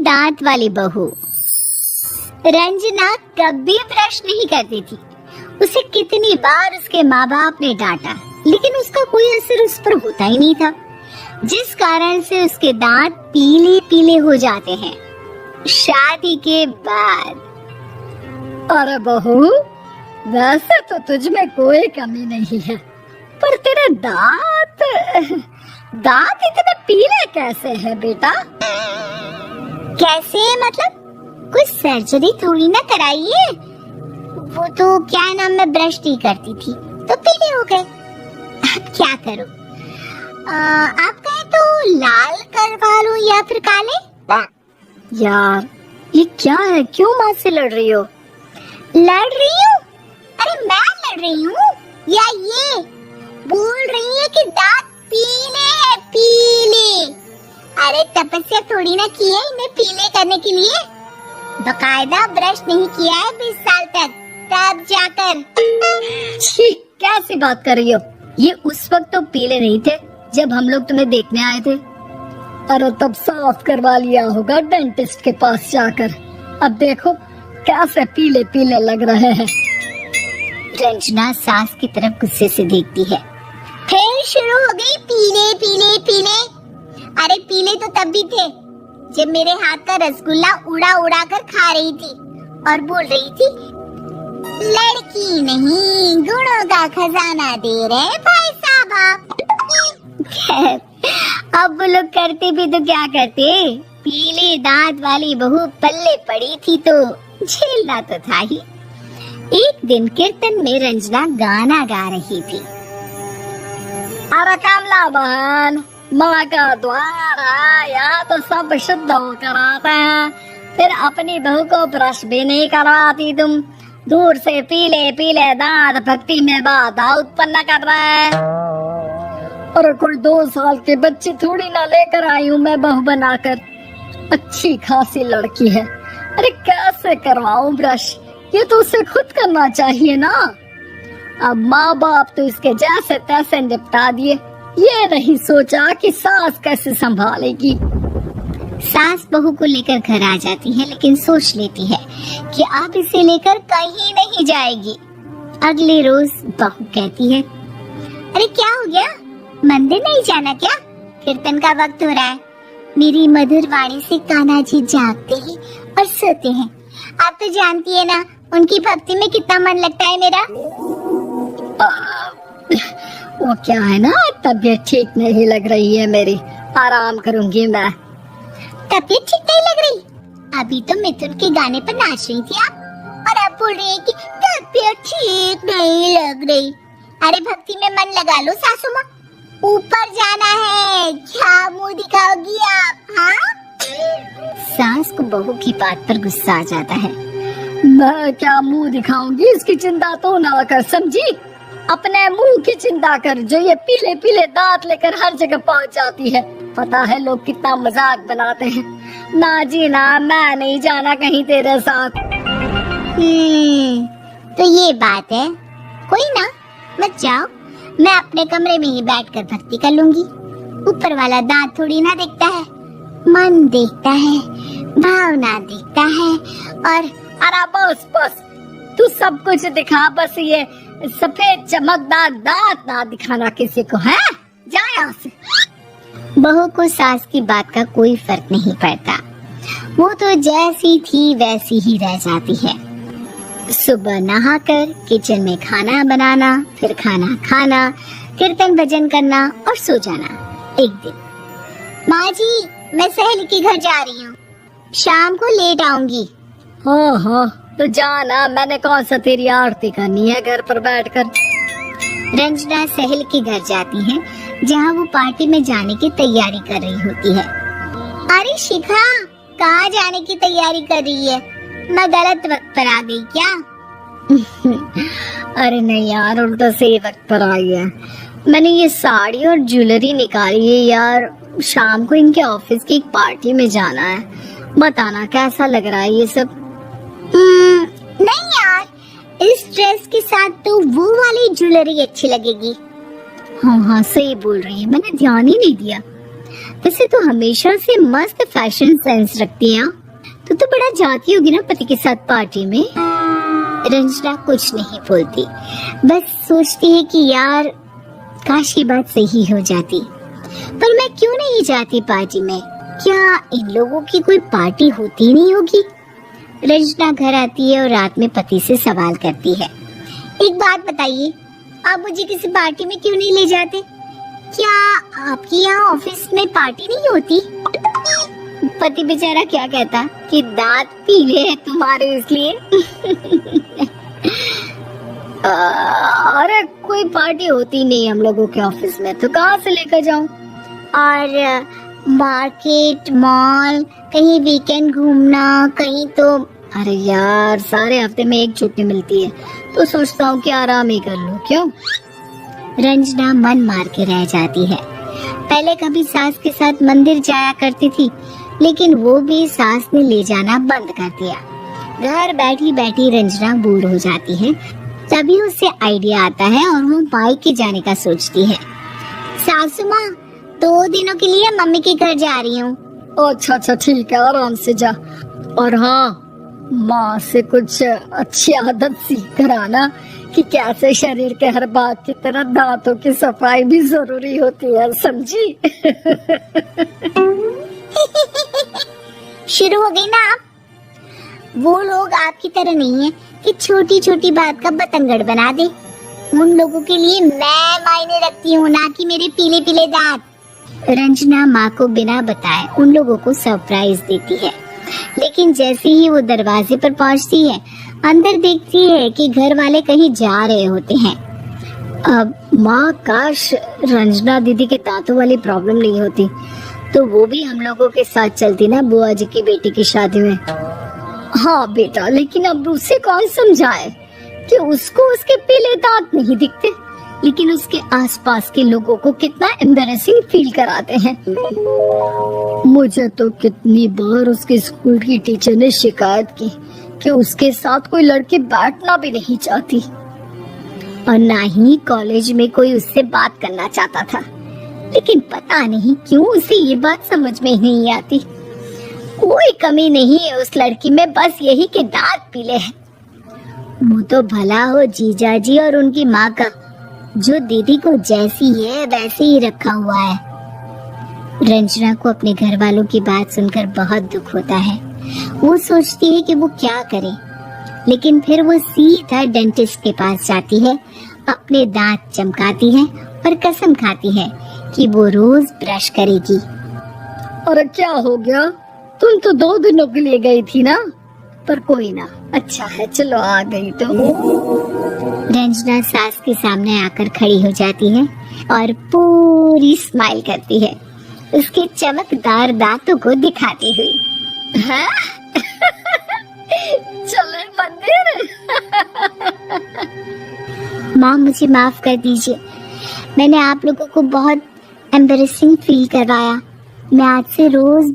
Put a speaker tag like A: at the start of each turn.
A: दांत वाली बहू। रंजना कभी ब्रश नहीं करती थी। उसे कितनी बार उसके माँ बाप ने डांटा, लेकिन उसका कोई असर उस पर होता ही नहीं था, जिस कारण से उसके दांत पीले पीले हो जाते हैं। शादी के बाद।
B: अरे बहू, वैसे तो तुझ में कोई कमी नहीं है, पर तेरे दांत इतने पीले कैसे हैं बेटा?
A: कैसे मतलब? कुछ सर्जरी थोड़ी ना कराइए। वो तो क्या नाम, मैं ब्रश नहीं करती थी तो पीले हो गए। अब क्या करूं? आप कहें तो लाल करवा लूं या फिर काले?
B: यार ये क्या है, क्यों माँ से लड़ रही हो?
A: लड़ रही हूँ? अरे मैं लड़ रही हूँ या ये बोल रही है कि दांत पीले हैं, पीले। अरे तपस्या थोड़ी ना की है इन्हें पीले करने के लिए। बकायदा ब्रश नहीं किया है 20 साल तक, तब जाकर।
B: छी, कैसी बात कर रही हो? ये उस वक्त तो पीले नहीं थे जब हम लोग तुम्हें देखने आए थे। अरे तब साफ करवा लिया होगा डेंटिस्ट के पास जाकर। अब देखो कैसे पीले पीले लग रहे हैं।
A: रंजना सास की तरफ गुस्से से देखती है। फिर शुरू हो गई पीले पीले पीले। अरे पीले तो तब भी थे जब मेरे हाथ का रसगुल्ला उड़ा उड़ा कर खा रही थी और बोल रही थी, लड़की नहीं गुणों का खजाना दे रहे भाई साहब आप। खैर, अब वो लोग करते भी तो क्या करते, पीले दांत वाली बहू पल्ले पड़ी थी तो झेलना तो था ही। एक दिन कीर्तन में रंजना गाना गा रही थी।
B: अरे कमला बहन, माँ का द्वार आया तो सब शुद्ध होकर आते हैं, फिर अपनी बहू को ब्रश भी नहीं करवाती तुम। दूर से पीले पीले दांत भक्ति में बाधा उत्पन्न कर रहे हैं। अरे कोई 2 साल के बच्चे थोड़ी ना लेकर आई हूँ मैं बहू बनाकर। अच्छी खासी लड़की है, अरे कैसे करवाऊं ब्रश? ये तो उसे खुद करना चाहिए ना। अब माँ बाप तो इसके जैसे तैसे निपटा दिए, ये नहीं सोचा कि सास कैसे संभालेगी।
A: सास बहू को लेकर घर आ जाती है, लेकिन सोच लेती है कि अब इसे लेकर कहीं नहीं जाएगी। अगले रोज बहू कहती है, अरे क्या हो गया, मंदिर नहीं जाना क्या? कीर्तन का वक्त हो रहा है। मेरी मधुर वाणी से कान्हा जी जागते हैं और सोते हैं। आप तो जानती है ना उनकी भक्ति में कितना मन लगता है मेरा।
B: वो क्या है ना, तबीयत ठीक नहीं लग रही है मेरी, आराम करूंगी मैं।
A: तबीयत ठीक नहीं लग रही? अभी तो मिथुन के गाने पर नाच रही थी आप, और अब बोल रही है कि तबीयत ठीक नहीं लग रही। अरे भक्ति में मन लगा लो सासू माँ, ऊपर जाना है, क्या मुंह दिखाओगी आप? हाँ? सास को बहू की बात पर गुस्सा आ जाता है।
B: मैं क्या मुंह दिखाऊंगी, इसकी चिंता तो ना कर, समझी? अपने मुंह की चिंता कर, जो ये पीले पीले दांत लेकर हर जगह पहुंच जाती है। पता है लोग कितना मजाक बनाते हैं। ना जी ना, मैं नहीं जाना कहीं तेरे साथ।
A: तो ये बात है, कोई ना, मत जाओ, मैं अपने कमरे में ही बैठकर भक्ति कर लूंगी। ऊपर वाला दांत थोड़ी ना देखता है, मन देखता है, भावना देखता है। और
B: अरे बस बस, तू सब कुछ दिखा, बस ये सफेद चमकदार दांत ना दिखाना किसी को, है? जा यहाँ से।
A: बहू को सास की बात का कोई फर्क नहीं पड़ता, वो तो जैसी थी वैसी ही रह जाती है। सुबह नहाकर किचन में खाना बनाना, फिर खाना खाना, कीर्तन भजन करना और सो जाना। एक दिन, माँ जी मैं सहेली के घर जा रही हूँ, शाम को लेट आऊंगी।
B: हाँ हाँ, तो जाना, मैंने कौन सा तेरी आरती करनी है घर पर बैठकर।
A: रंजना सहेली के घर जाती है, जहाँ वो पार्टी में जाने की तैयारी कर रही होती है। अरे शिखा, कहाँ जाने की तैयारी कर रही है? मैं गलत वक्त पर आ गई क्या?
B: अरे नहीं यार, उल्टा सही वक्त पर आई है। मैंने ये साड़ी और ज्वेलरी निकाली है यार, शाम को इनके ऑफिस की एक पार्टी में जाना है। बताना कैसा लग रहा है ये सब?
A: नहीं यार, इस ड्रेस के साथ तो वो वाली ज्वेलरी अच्छी लगेगी।
B: हाँ हाँ सही बोल रही है, मैंने ध्यान ही नहीं दिया।
A: वैसे तो हमेशा से मस्त फैशन सेंस रखती है। तो बड़ा जाती होगी ना पति के साथ पार्टी में। रंजना कुछ नहीं बोलती, बस सोचती है कि यार काश ये बात सही हो जाती, पर मैं क्यों नहीं जाती पार्टी में? क्या इन लोगों की कोई पार्टी होती नहीं होगी? रंजना घर आती है और रात में पति से सवाल करती है, एक बात बताइए, आप मुझे किसी पार्टी में क्यों नहीं ले जाते? क्या आपके यहाँ ऑफिस में पार्टी नहीं होती? पति बेचारा क्या कहता कि दांत पीले हैं तुम्हारे इसलिए।
B: अरे कोई पार्टी होती नहीं हम लोगों के ऑफिस में, तो कहाँ से लेकर जाऊं?
A: और मार्केट, मॉल, कहीं वीकेंड घूमना, कहीं तो
B: अरे यार सारे हफ्ते में एक छुट्टी मिलती है, तो सोचता हूँ कि आराम ही कर लूं। क्यों?
A: रंजना मन मार के रह जाती है। पहले कभी सास के साथ मंदिर जाया करती थी, लेकिन वो भी सास ने ले जाना बंद कर दिया। घर बैठी बैठी रंजना बोर हो जाती है। तभी उसे आइडिया आता है और वो मायके जाने का सोचती है। सासू माँ, 2 दिनों के लिए मम्मी के घर जा रही हूँ।
B: अच्छा ठीक है, आराम से जा। और हाँ, माँ से कुछ अच्छी आदत सीख कर आना कि कैसे शरीर के हर भाग की तरह दांतों की सफाई भी जरूरी होती है, समझी?
A: शुरू हो गई ना आप? वो लोग आपकी तरह नहीं है कि छोटी छोटी बात का बतंगड़ बना दे। उन लोगों के लिए मैं मायने रखती हूँ, ना कि मेरे पीले पीले दांत। रंजना माँ को बिना बताए उन लोगों को सरप्राइज देती है, लेकिन जैसे ही वो दरवाजे पर पहुँचती है, अंदर देखती है कि घर वाले कहीं जा रहे होते हैं।
B: अब माँ, काश रंजना दीदी के दांतों वाली प्रॉब्लम नहीं होती, तो वो भी हम लोगों के साथ चलती ना बुआ जी की बेटी की शादी में। हाँ बेटा, लेकिन अब उसे कौन समझाए कि उसको उसके पीले दांत नहीं दिखते, लेकिन उसके आसपास के लोगों को कितना एम्बैरेसिंग फील कराते हैं। मुझे तो कितनी बार उसके स्कूल की टीचर ने शिकायत की कि उसके साथ कोई लड़की बैठना भी नहीं चाहती, और ना ही कॉलेज में कोई उससे बात करना चाहता था। लेकिन पता नहीं क्यों उसे ये बात समझ में नहीं आती। कोई कमी नहीं है उस लड़की में, बस यही कि दांत पीले हैं। मुँह तो भला हो जीजाजी और उनकी माँ का, जो दीदी को जैसी है वैसे ही रखा हुआ है। रंजना को अपने घर वालों की बात सुनकर बहुत दुख होता है। वो सोचती है कि वो क्या करे, लेकिन फिर वो सीधा डेंटिस्ट के पास जाती है, अपने दांत चमकाती है और कसम खाती है कि वो रोज ब्रश करेगी। और क्या हो गया? तुम तो 2 दिनों के लिए गई थी ना, पर कोई ना, अच्छा है, चलो आ गई तो।
A: रंजना सास के सामने आकर खड़ी हो जाती है और पूरी स्माइल करती है, उसके चमकदार दांतों को दिखाती हुई।
B: हैं? चले मंदिर?
A: माँ, मुझे माफ कर दीजिए, मैंने आप लोगों को बहुत एम्बैरेसिंग फील करवाया। मैं आज से रोज